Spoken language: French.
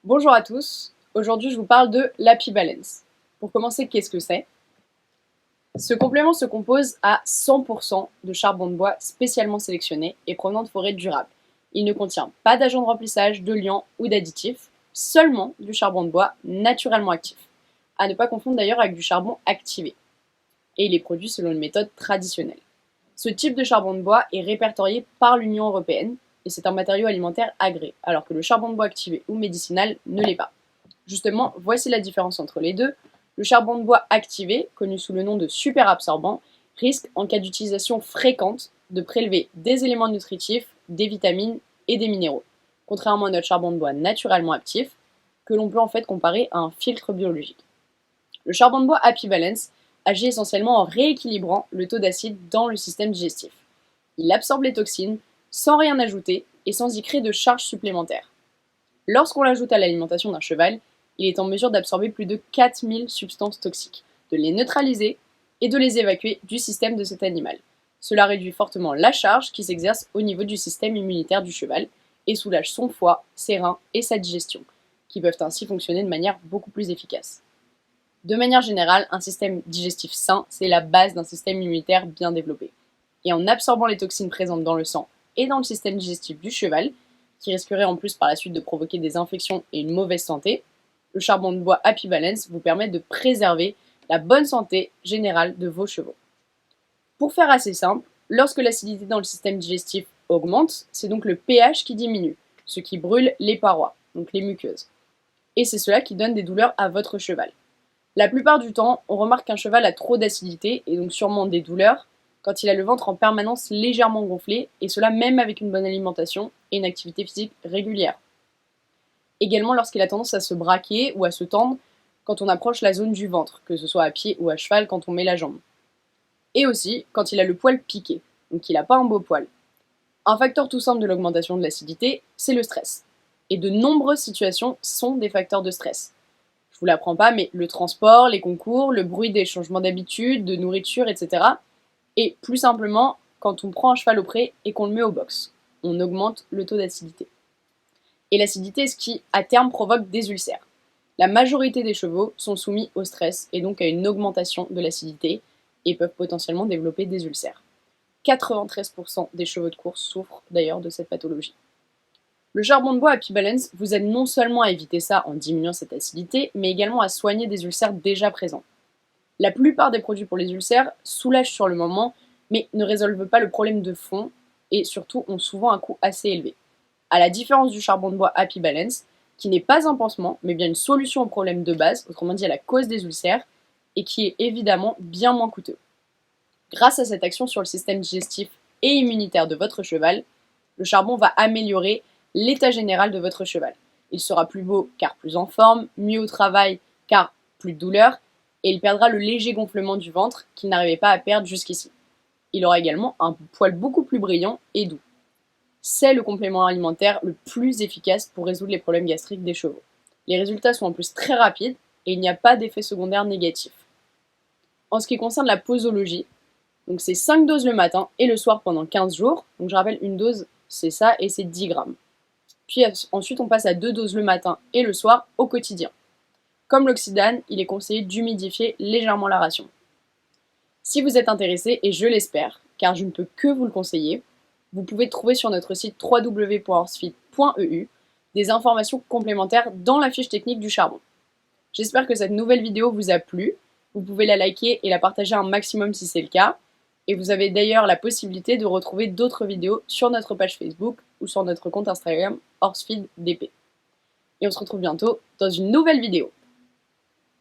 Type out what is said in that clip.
Bonjour à tous, aujourd'hui je vous parle de l'Happy Balance. Pour commencer, qu'est-ce que c'est? Ce complément se compose à 100% de charbon de bois spécialement sélectionné et provenant de forêts durables. Il ne contient pas d'agent de remplissage, de liant ou d'additifs, seulement du charbon de bois naturellement actif. À ne pas confondre d'ailleurs avec du charbon activé. Et il est produit selon une méthode traditionnelle. Ce type de charbon de bois est répertorié par l'Union européenne et c'est un matériau alimentaire agréé, alors que le charbon de bois activé ou médicinal ne l'est pas. Justement, voici la différence entre les deux. Le charbon de bois activé, connu sous le nom de superabsorbant, risque, en cas d'utilisation fréquente, de prélever des éléments nutritifs, des vitamines et des minéraux, contrairement à notre charbon de bois naturellement actif, que l'on peut en fait comparer à un filtre biologique. Le charbon de bois Happy Balance agit essentiellement en rééquilibrant le taux d'acide dans le système digestif. Il absorbe les toxines sans rien ajouter et sans y créer de charge supplémentaire. Lorsqu'on l'ajoute à l'alimentation d'un cheval, il est en mesure d'absorber plus de 4000 substances toxiques, de les neutraliser et de les évacuer du système de cet animal. Cela réduit fortement la charge qui s'exerce au niveau du système immunitaire du cheval et soulage son foie, ses reins et sa digestion, qui peuvent ainsi fonctionner de manière beaucoup plus efficace. De manière générale, un système digestif sain, c'est la base d'un système immunitaire bien développé. Et en absorbant les toxines présentes dans le sang et dans le système digestif du cheval, qui risquerait en plus par la suite de provoquer des infections et une mauvaise santé, le charbon de bois Happy Balance vous permet de préserver la bonne santé générale de vos chevaux. Pour faire assez simple, lorsque l'acidité dans le système digestif augmente, c'est donc le pH qui diminue, ce qui brûle les parois, donc les muqueuses. Et c'est cela qui donne des douleurs à votre cheval. La plupart du temps, on remarque qu'un cheval a trop d'acidité et donc sûrement des douleurs quand il a le ventre en permanence légèrement gonflé, et cela même avec une bonne alimentation et une activité physique régulière. Également lorsqu'il a tendance à se braquer ou à se tendre quand on approche la zone du ventre, que ce soit à pied ou à cheval quand on met la jambe. Et aussi quand il a le poil piqué, donc il n'a pas un beau poil. Un facteur tout simple de l'augmentation de l'acidité, c'est le stress. Et de nombreuses situations sont des facteurs de stress. Je vous l'apprends pas, mais le transport, les concours, le bruit des changements d'habitude, de nourriture, etc. Et plus simplement, quand on prend un cheval au pré et qu'on le met au box, on augmente le taux d'acidité. Et l'acidité est ce qui, à terme, provoque des ulcères. La majorité des chevaux sont soumis au stress et donc à une augmentation de l'acidité et peuvent potentiellement développer des ulcères. 93% des chevaux de course souffrent d'ailleurs de cette pathologie. Le charbon de bois Happy Balance vous aide non seulement à éviter ça en diminuant cette acidité, mais également à soigner des ulcères déjà présents. La plupart des produits pour les ulcères soulagent sur le moment, mais ne résolvent pas le problème de fond et surtout ont souvent un coût assez élevé. À la différence du charbon de bois Happy Balance, qui n'est pas un pansement, mais bien une solution au problème de base, autrement dit à la cause des ulcères, et qui est évidemment bien moins coûteux. Grâce à cette action sur le système digestif et immunitaire de votre cheval, le charbon va améliorer l'état général de votre cheval. Il sera plus beau car plus en forme, mieux au travail car plus de douleur, et il perdra le léger gonflement du ventre qu'il n'arrivait pas à perdre jusqu'ici. Il aura également un poil beaucoup plus brillant et doux. C'est le complément alimentaire le plus efficace pour résoudre les problèmes gastriques des chevaux. Les résultats sont en plus très rapides et il n'y a pas d'effet secondaire négatif. En ce qui concerne la posologie, donc c'est 5 doses le matin et le soir pendant 15 jours. Donc je rappelle, une dose, c'est ça et c'est 10 grammes. Puis ensuite, on passe à 2 doses le matin et le soir au quotidien. Comme l'oxydane, il est conseillé d'humidifier légèrement la ration. Si vous êtes intéressé, et je l'espère, car je ne peux que vous le conseiller, vous pouvez trouver sur notre site www.horsefeed.eu des informations complémentaires dans la fiche technique du charbon. J'espère que cette nouvelle vidéo vous a plu. Vous pouvez la liker et la partager un maximum si c'est le cas. Et vous avez d'ailleurs la possibilité de retrouver d'autres vidéos sur notre page Facebook ou sur notre compte Instagram HorseFeedDP. Et on se retrouve bientôt dans une nouvelle vidéo.